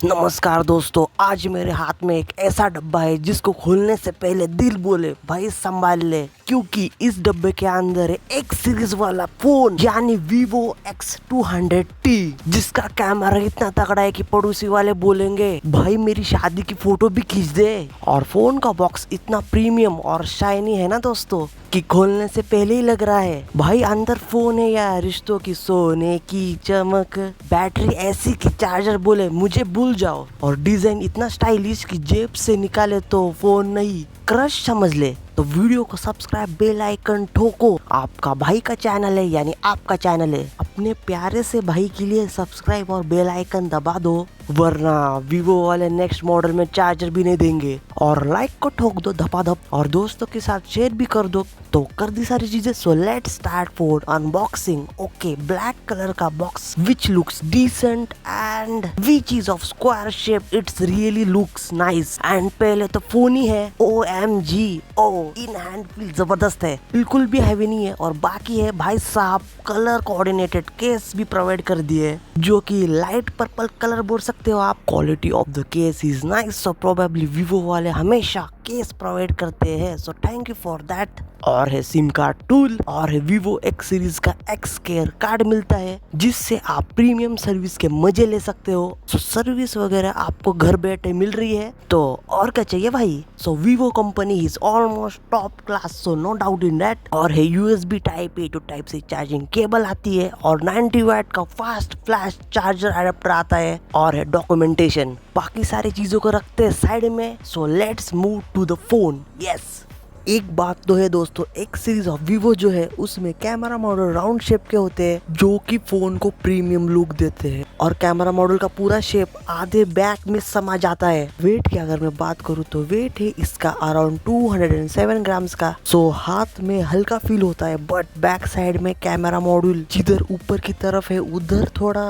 नमस्कार दोस्तों, आज मेरे हाथ में एक ऐसा डब्बा है जिसको खोलने से पहले दिल बोले भाई संभाल ले, क्योंकि इस डब्बे के अंदर है एक सीरीज वाला फोन यानी Vivo X200T, जिसका कैमरा इतना तगड़ा है कि पड़ोसी वाले बोलेंगे भाई मेरी शादी की फोटो भी खींच दे। और फोन का बॉक्स इतना प्रीमियम और शाइनी है ना दोस्तों कि खोलने से पहले ही लग रहा है भाई अंदर फोन है या रिश्तों की सोने की चमक। बैटरी ऐसी कि चार्जर बोले मुझे भूल जाओ, और डिजाइन इतना स्टाइलिश कि जेब से निकाले तो फोन नहीं क्रश समझ ले। तो वीडियो को सब्सक्राइब, बेल आइकन ठोको। आपका भाई का चैनल है यानी आपका चैनल है, अपने प्यारे से भाई के लिए सब्सक्राइब और बेल आइकन दबा दो, वरना Vivo वाले नेक्स्ट मॉडल में चार्जर भी नहीं देंगे। और लाइक को ठोक दो धपाधप, और दोस्तों के साथ शेयर भी कर दो। तो कर दी सारी चीजें, so let's start for unboxing. Okay, black colour का box which looks decent and which is of square shape, it's really looks nice. And पहले तो फोन ही है, OMG, इन हैंड फील जबरदस्त है, बिल्कुल भी हैवी नहीं है। और बाकी है भाई साहब कलर कोऑर्डिनेटेड केस भी प्रोवाइड कर दिए, जो कि लाइट पर्पल कलर बोल सकते हो आप। Quality of the case is nice, so probably Vivo वाले हमेशा केस प्रोवाइड करते हैं, so thank you for that. और है सिम कार्ड टूल, और है Vivo X सीरीज का X केयर कार्ड मिलता है, जिससे आप प्रीमियम सर्विस के मजे ले सकते हो। सो सर्विस वगैरह आपको घर बैठे मिल रही है, तो और क्या चाहिए भाई। So Vivo company is almost top class, so no doubt in that. और है USB type A to type C charging cable आती है, और 90 वाट का फास्ट फ्लैश चार्जर अडेप्टर आता है, और है डॉक्यूमेंटेशन। बाकी सारी चीजों को रखते हैं साइड में, so let's move to the phone. Yes, एक बात तो है दोस्तों, एक सीरीज ऑफ Vivo जो है उसमें कैमरा मॉडल राउंड शेप के होते हैं, जो कि फोन को प्रीमियम लुक देते हैं। और कैमरा मॉडल का पूरा शेप आधे बैक में समा जाता है। वेट की अगर मैं बात करूँ तो वेट है इसका अराउंड 207 ग्राम्स का, सो हाथ में हल्का फील होता है। बट बैक साइड में कैमरा मॉड्यूल जिधर ऊपर की तरफ है उधर थोड़ा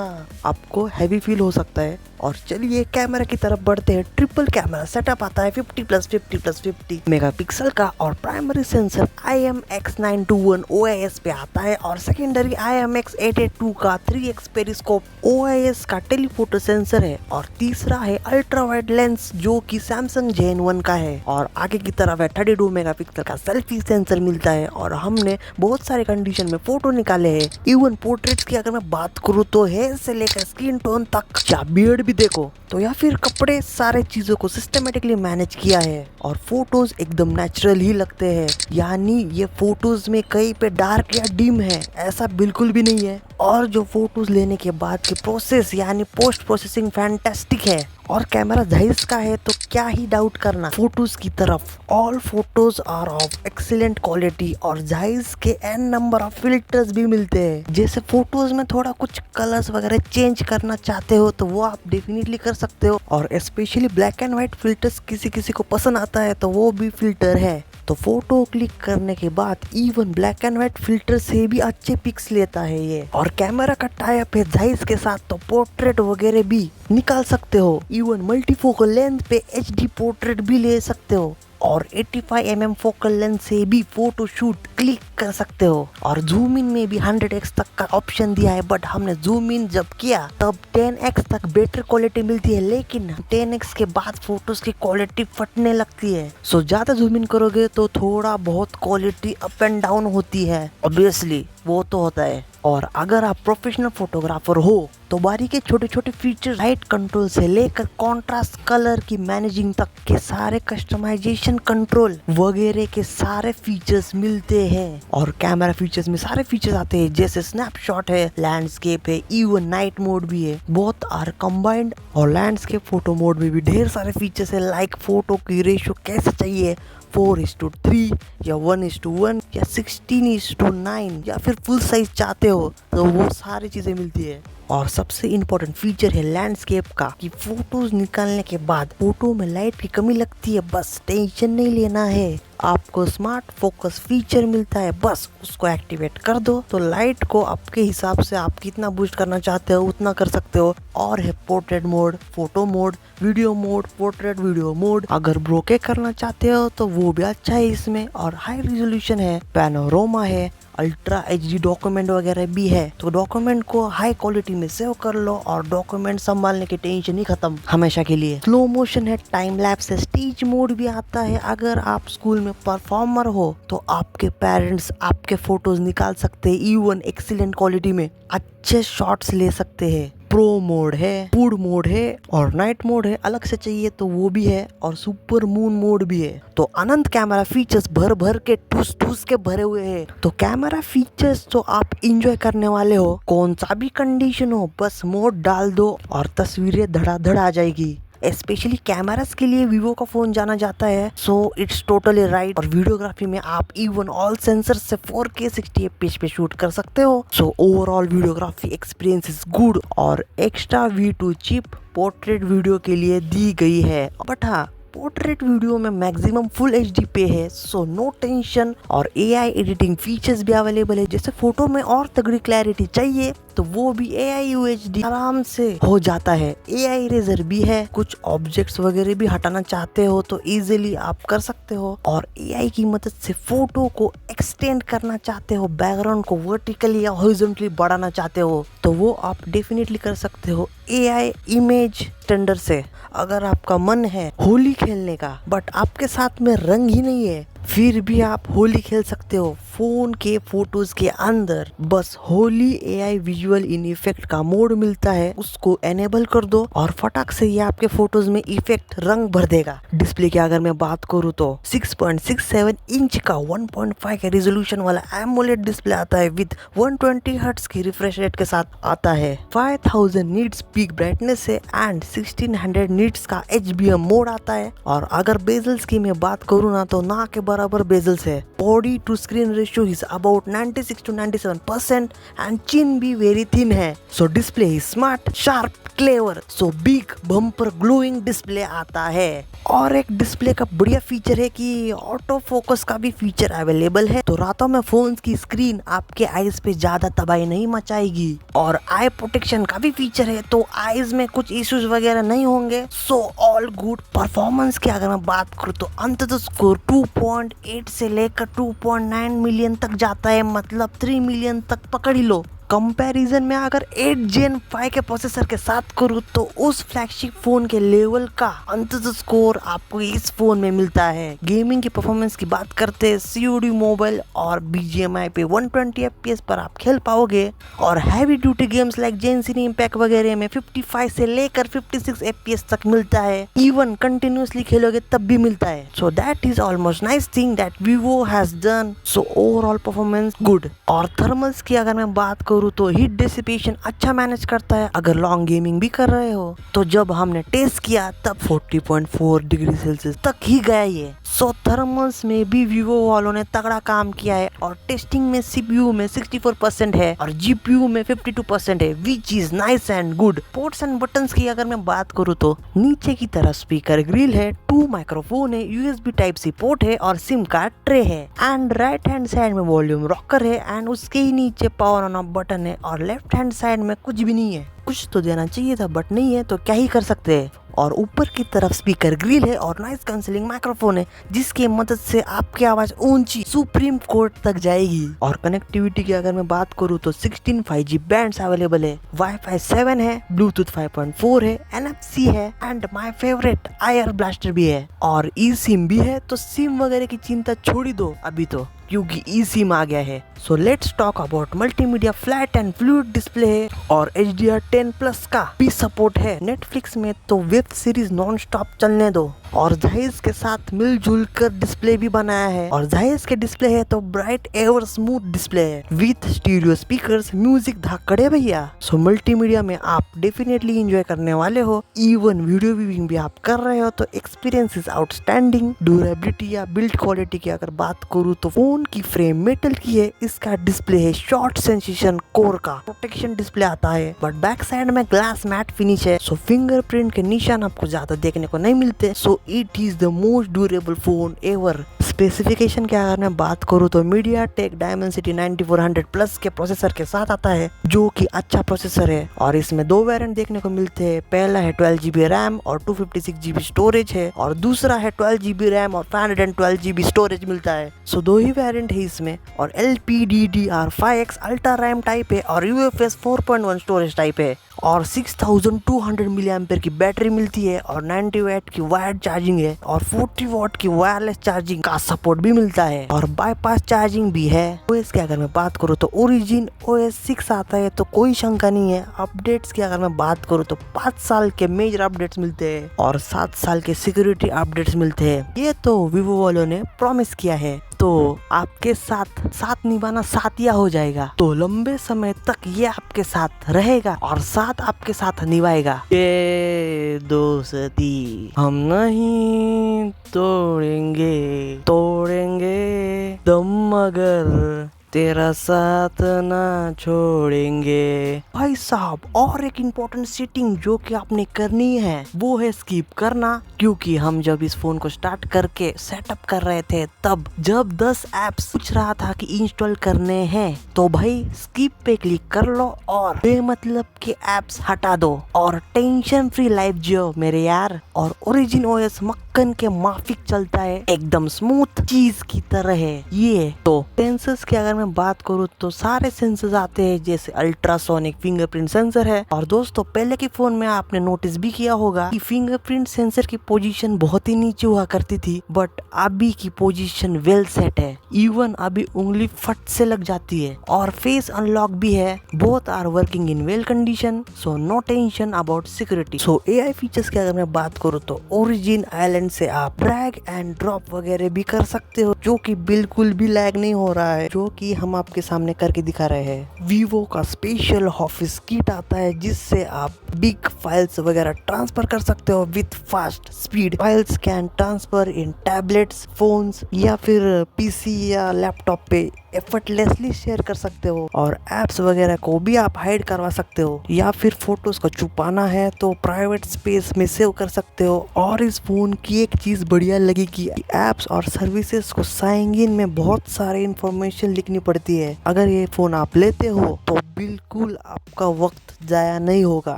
आपको हैवी फील हो सकता है। और चलिए कैमरा की तरफ बढ़ते हैं। ट्रिपल कैमरा सेटअप आता है 50+50+50 मेगापिक्सल का, और प्राइमरी सेंसर IMX921 OIS पे आता है, और सेकेंडरी IMX882 का 3x पेरिस्कोप OIS का टेलीफोटो सेंसर है, और तीसरा है अल्ट्रा वाइड लेंस जो कि सैमसंग Gen1 का है, और आगे की तरफ है 32 मेगापिक्सल का सेल्फी सेंसर मिलता है। और हमने बहुत सारे कंडीशन में फोटो निकाले हैं, इवन पोर्ट्रेट्स की अगर मैं बात करूँ तो हेयर से लेकर स्किन टोन तक, या बियर्ड भी देखो तो, या फिर कपड़े, सारे चीजों को सिस्टमेटिकली मैनेज किया है। और फोटोज एकदम नेचुरल ही लगते हैं, यानी ये फोटोज में कहीं पे डार्क या डिम है ऐसा बिल्कुल भी नहीं है। और जो फोटोज लेने के बाद की प्रोसेस यानी पोस्ट प्रोसेसिंग फैंटास्टिक है। और कैमरा जायज का है तो क्या ही डाउट करना फोटोज की तरफ। All photos are of excellent quality, और जायज के n नंबर ऑफ फिल्टर्स भी मिलते हैं। जैसे फोटोज में थोड़ा कुछ कलर्स वगैरह चेंज करना चाहते हो तो वो आप डेफिनेटली कर सकते हो, और specially black and white filters किसी किसी को पसंद आता है तो वो भी फिल्टर है। तो फोटो क्लिक करने के बाद even black and white filter से भी अच्छे पिक्स लेता है ये। और कैमरा का टाई अप है जायज के साथ, तो पोर्ट्रेट वगैरह भी निकाल सकते हो। इवन मल्टीफोकल लेंस पे HD पोर्ट्रेट भी ले सकते हो, और 85mm फोकल लेंस से भी फोटो शूट क्लिक कर सकते हो। और जूम इन में भी 100x तक का ऑप्शन दिया है, बट हमने जूम इन जब किया तब 10x तक बेटर क्वालिटी मिलती है, लेकिन 10x के बाद फोटोज की क्वालिटी फटने लगती है। सो ज्यादा जूम इन करोगे तो थोड़ा बहुत क्वालिटी अप एंड डाउन होती है, ऑब्वियसली वो तो होता है। और अगर आप प्रोफेशनल फोटोग्राफर हो तो बारीकी छोटे छोटे फीचर, लाइट कंट्रोल से लेकर कॉन्ट्रास्ट कलर की मैनेजिंग तक के सारे कस्टमाइजेशन कंट्रोल वगैरह के सारे फीचर्स मिलते हैं। और कैमरा फीचर्स में सारे फीचर्स आते हैं, जैसे स्नैपशॉट है, लैंडस्केप है, इवन नाइट मोड भी है, बोथ आर कंबाइंड। और लैंडस्केप फोटो मोड में भी ढेर सारे फीचर्स है, लाइक फोटो की रेशियो कैसे चाहिए, 4:3 या 1:1 या 16:9, या फिर फुल साइज चाहते हो तो वो सारी चीजें मिलती है। और सबसे इम्पोर्टेंट फीचर है लैंडस्केप का, कि फोटोज निकालने के बाद फोटो में लाइट की कमी लगती है, बस टेंशन नहीं लेना है। आपको स्मार्ट फोकस फीचर मिलता है, बस उसको एक्टिवेट कर दो तो लाइट को आपके हिसाब से आप कितना बूस्ट करना चाहते हो उतना कर सकते हो। और है portrait mode, photo mode, video mode, portrait video mode. अगर ब्रोके करना चाहते हो तो वो भी अच्छा है इसमें। और हाई रिजोल्यूशन है, पैनोरामा है, अल्ट्रा HD डॉक्यूमेंट वगैरह भी है, तो डॉक्यूमेंट को हाई क्वालिटी में सेव कर लो और डॉक्यूमेंट संभालने की टेंशन ही खत्म हमेशा के लिए। स्लो मोशन है, टाइम लैप्स है, स्टेज मोड भी आता है। अगर आप स्कूल में परफॉर्मर हो तो आपके पेरेंट्स आपके फोटोज निकाल सकते हैं, इवन एक्सीलेंट क्वालिटी में अच्छे शॉट्स ले सकते हैं। प्रो मोड है, फूड मोड है और नाइट मोड है, अलग से चाहिए तो वो भी है, और सुपर मून मोड भी है। तो अनंत कैमरा फीचर्स भर भर के ठूस ठूस के भरे हुए हैं। तो कैमरा फीचर्स तो आप इंजॉय करने वाले हो, कौन सा भी कंडीशन हो, बस मोड डाल दो और तस्वीरें धड़ाधड़ आ जाएगी। स्पेशली कैमरास के लिए वीवो का फोन जाना जाता है, सो इट्स टोटली राइट। और वीडियोग्राफी में आप इवन ऑल सेंसर्स से 4K 60 FPS पे शूट कर सकते हो। So overall videography experience is good. और extra V2 chip portrait video के लिए दी गई है, बट हाँ, पोर्ट्रेट वीडियो में मैक्सिमम फुल HD पे है, सो नो टेंशन। और AI एडिटिंग फीचर्स भी अवेलेबल है, जैसे फोटो में और तगड़ी क्लैरिटी चाहिए तो वो भी AI UHD आराम से हो जाता है। AI इरेजर भी है, कुछ ऑब्जेक्ट्स वगैरह भी हटाना चाहते हो तो इजीली आप कर सकते हो। और AI की मदद से फोटो को एक्सटेंड करना चाहते हो, बैकग्राउंड को वर्टिकली या हॉरिजॉन्टली बढ़ाना चाहते हो तो वो आप डेफिनेटली कर सकते हो AI इमेज एक्सटेंडर से। अगर आपका मन है होली खेलने का बट आपके साथ में रंग ही नहीं है, फिर भी आप होली खेल सकते हो फोन के फोटोज के अंदर। बस Holi AI visual in effect का मोड मिलता है, उसको एनेबल कर दो और फटाक से ये आपके फोटोज में इफेक्ट रंग भर देगा। डिस्प्ले की अगर मैं बात करूँ तो 6.67 इंच का 1.5 के रिजोल्यूशन वाला एमोलेड डिस्प्ले आता है विद 120 हर्ट्ज की रिफ्रेश रेट के साथ आता है। 5000 नीट्स पीक ब्राइटनेस है एंड 1600 नीट्स का HBM मोड आता है। और अगर बेजल्स की मैं बात करूँ ना तो ना के बराबर बेजल्स है। Body to screen ratio is about 96 to 97% and chin भी वेरी थिन है। So display is smart, sharp, clever, so big bumper glowing display आता है। और एक डिस्प्ले का बढ़िया फीचर है कि ऑटो फोकस का भी फीचर अवेलेबल है, तो रातों में फोन की स्क्रीन आपके आईज पे ज्यादा तबाही नहीं मचाएगी। और आई प्रोटेक्शन का भी फीचर है, तो आईज में कुछ इश्यूज वगैरह नहीं होंगे। So all good. परफॉर्मेंस की अगर मैं बात करूँ तो अंततः स्कोर 2.8 से लेकर 2.9 मिलियन तक जाता है, मतलब 3 मिलियन तक पकड़ ही लो। कंपैरिजन में अगर 8 Gen 5 के प्रोसेसर के साथ करूँ तो उस फ्लैगशिप फोन के लेवल का अंततः स्कोर आपको इस फोन में मिलता है। गेमिंग की परफॉर्मेंस की बात करते हैं, COD मोबाइल और BGMI पे 120 FPS पर आप खेल पाओगे। और heavy duty games like Genshin Impact वगैरह में 55 से लेकर 56 FPS तक मिलता है, इवन कंटिन्यूसली खेलोगे तब भी मिलता है। So that is almost nice thing that Vivo has done. So overall performance good. और थर्मल्स की अगर मैं बात करूँ तो हीट डिसिपेशन अच्छा मैनेज करता है अगर लॉन्ग गेमिंग भी कर रहे हो। तो जब हमने टेस्ट किया तब 40.4 डिग्री सेल्सियस तक ही गया ये। सो थर्मल्स में भी Vivo वालों ने तगड़ा काम किया है। और टेस्टिंग में CPU में 64% है और GPU में 52% है, which is nice and good. Ports and buttons की अगर मैं बात करूँ तो नीचे की तरफ स्पीकर ग्रिल है, 2 माइक्रोफोन है, USB Type-C पोर्ट है और सिम कार्ड ट्रे है। एंड राइट हैंड साइड में वॉल्यूम रॉकर है एंड उसके ही नीचे पावर ऑन ऑफ बटन है। और लेफ्ट हैंड साइड में कुछ भी नहीं है। कुछ तो देना चाहिए था बट नहीं है, तो क्या ही कर सकते हैं। और ऊपर की तरफ स्पीकर ग्रिल है और नॉइस कैंसिलिंग माइक्रोफोन है, जिसकी मदद से आपकी आवाज ऊंची सुप्रीम कोर्ट तक जाएगी। और कनेक्टिविटी की अगर मैं बात करूँ तो 16 5G बैंड्स अवेलेबल है, Wi-Fi 7 है, Bluetooth 5.4 है, NFC है and my favourite IR blaster भी है। और eSIM भी है, तो सिम वगैरह की चिंता छोड़ ही दो अभी तो, क्योंकि eSIM आ गया है। So let's talk about multimedia flat and fluid display है और HDR10+ का भी सपोर्ट है। नेटफ्लिक्स में तो वेब सीरीज नॉन स्टॉप चलने दो। और जाहिज के साथ मिलजुल कर डिस्प्ले भी बनाया है। और जाहिज के डिस्प्ले है तो ब्राइट एवर स्मूथ डिस्प्ले है with stereo speakers, music Dhakde भैया। सो मल्टीमीडिया में आप डेफिनेटली एंजॉय करने वाले हो। इवन वीडियो व्यूइंग भी आप कर रहे हो तो एक्सपीरियंस इज आउटस्टैंडिंग। ड्यूरेबिलिटी या बिल्ड क्वालिटी की अगर बात करूँ तो फोन की फ्रेम मेटल की है, इसका डिस्प्ले है शॉर्ट सेंसेशन कोर का, प्रोटेक्शन डिस्प्ले आता है बट बैक साइड में ग्लास मैट फिनिश है। सो फिंगरप्रिंट के निशान आपको ज्यादा देखने को नहीं मिलते। So it is the most durable phone ever. Specification की अगर मैं बात करूँ तो MediaTek Dimensity 9400 प्लस के प्रोसेसर के साथ आता है, जो कि अच्छा प्रोसेसर है। और इसमें दो वेरिएंट देखने को मिलते हैं। पहला है 12GB रैम और 256GB स्टोरेज है, और दूसरा है 12GB रैम और 512GB स्टोरेज मिलता है। सो दो ही वेरिएंट है इसमें। और LPDDR5X अल्ट्रा रैम टाइप है और UFS 4.1 स्टोरेज टाइप है, और 6200 मिली एम्पेयर की बैटरी मिलती है, और 90 वाट की वायर्ड चार्जिंग है, और 40 वाट की वायरलेस चार्जिंग का सपोर्ट भी मिलता है, और बाईपास चार्जिंग भी है। OS की अगर मैं बात करूँ तो ओरिजिन OS 6 आता है, तो कोई शंका नहीं है। अपडेट्स की अगर मैं बात करूँ तो 5 साल के मेजर अपडेट्स मिलते हैं और 7 साल के सिक्योरिटी अपडेट्स मिलते हैं। ये तो वीवो वालों ने प्रॉमिस किया है, तो आपके साथ साथ निभाना साथिया हो जाएगा। तो लंबे समय तक ये आपके साथ रहेगा और साथ आपके साथ निभाएगा। ये दोस्ती हम नहीं तोड़ेंगे, तोड़ेंगे दम मगर तेरा साथ ना छोड़ेंगे। भाई साहब, और एक इम्पोर्टेंट सेटिंग जो कि आपने करनी है वो है स्किप करना, क्योंकि हम जब इस फोन को स्टार्ट करके सेटअप कर रहे थे, तब जब 10 ऐप्स पूछ रहा था कि इंस्टॉल करने हैं, तो भाई स्किप पे क्लिक कर लो और बेमतलब के ऐप्स हटा दो और टेंशन फ्री लाइफ जियो मेरे यार। और ओरिजिन OS मक्खन के माफिक चलता है, एकदम स्मूथ चीज की तरह है ये। तो सेंसर्स की अगर मैं बात करूँ तो सारे सेंसर्स आते हैं, जैसे अल्ट्रासोनिक फिंगरप्रिंट सेंसर है। और दोस्तों, पहले के फोन में आपने नोटिस भी किया होगा कि फिंगरप्रिंट सेंसर की पोजीशन बहुत ही नीचे हुआ करती थी, बट अभी की पोजीशन वेल सेट है। इवन अभी उंगली फट से लग जाती है, और फेस अनलॉक भी है। Both are working in well condition, so no tension about security. So AI features की अगर मैं बात करूँ तो ओरिजिन आइलैंड से आप ड्रैग एंड ड्रॉप वगैरह भी कर सकते हो, जो कि बिल्कुल भी लैग नहीं हो रहा है, जो कि हम आपके सामने करके दिखा रहे हैं। वीवो का स्पेशल ऑफिस किट आता है, जिससे आप बिग फाइल्स वगैरह ट्रांसफर कर सकते हो with fast speed. Files can transfer in tablets, phones या फिर PC या लैपटॉप पे एफर्टलेसली शेयर कर सकते हो, और एप्स वगैरह को भी आप हाइड करवा सकते हो, या फिर फोटोज को छुपाना है तो प्राइवेट स्पेस में सेव कर सकते हो। और इस फोन की एक चीज बढ़िया लगी कि एप्स और सर्विसेज को साइन इन में बहुत सारे इंफॉर्मेशन लिखनी पड़ती है। अगर ये फोन आप लेते हो तो बिल्कुल आपका वक्त जाया नहीं होगा,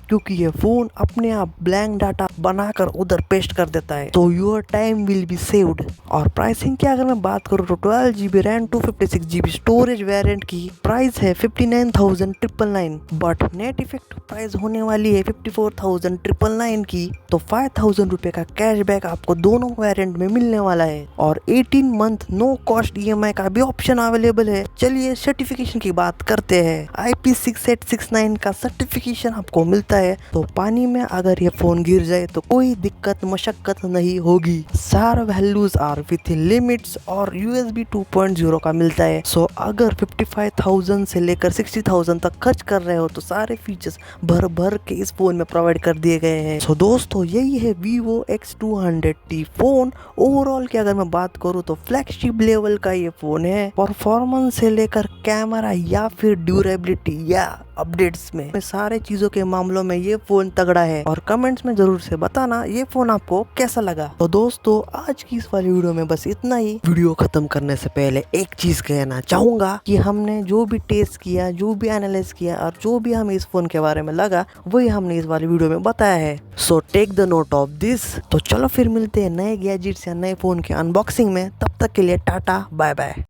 क्योंकि ये फोन अपने आप ब्लैंक डाटा बनाकर उधर पेस्ट कर देता है, तो your time will be saved. और प्राइसिंग की अगर मैं बात करूँ तो 12GB RAM 256GB storage variant की प्राइस है 59,999, बट नेट इफेक्ट प्राइस होने वाली है 54,999 की। तो 5,000 रुपए का कैशबैक आपको दोनों वेरिएंट में मिलने वाला है, और 18 मंथ नो कॉस्ट EMI का भी ऑप्शन अवेलेबल है। चलिए सर्टिफिकेशन की बात करते हैं। IP6869 का सर्टिफिकेशन आपको मिलता है, तो पानी में अगर ये फोन गिर जाए तो कोई दिक्कत मशक्कत नहीं होगी। सारे values are within limits, और USB 2.0 का मिलता है। सो अगर 55,000 से लेकर 60,000 तक खर्च कर रहे हो तो सारे फीचर्स भर भर के इस फोन में प्रोवाइड कर दिए गए हैं। सो दोस्तों, यही है Vivo X200T फोन। ओवरऑल की अगर मैं बात करूँ तो फ्लैगशिप लेवल का ये फोन है। परफॉर्मेंस से लेकर कैमरा या फिर ड्यूरेबिलिटी या अपडेट्स में सारे चीजों के मामलों में ये फोन तगड़ा है। और कमेंट्स में जरूर से बताना ये फोन आपको कैसा लगा। तो दोस्तों, आज की इस वाली वीडियो में बस इतना ही। वीडियो खत्म करने से पहले एक चीज कहना चाहूंगा कि हमने जो भी टेस्ट किया, जो भी एनालाइज किया, और जो भी हमें इस फोन के बारे में लगा, वही हमने इस वाली वीडियो में बताया है। So take the note of this. तो चलो फिर मिलते हैं नए गैजेट्स या नए फोन के अनबॉक्सिंग में। तब तक के लिए टाटा बाय बाय।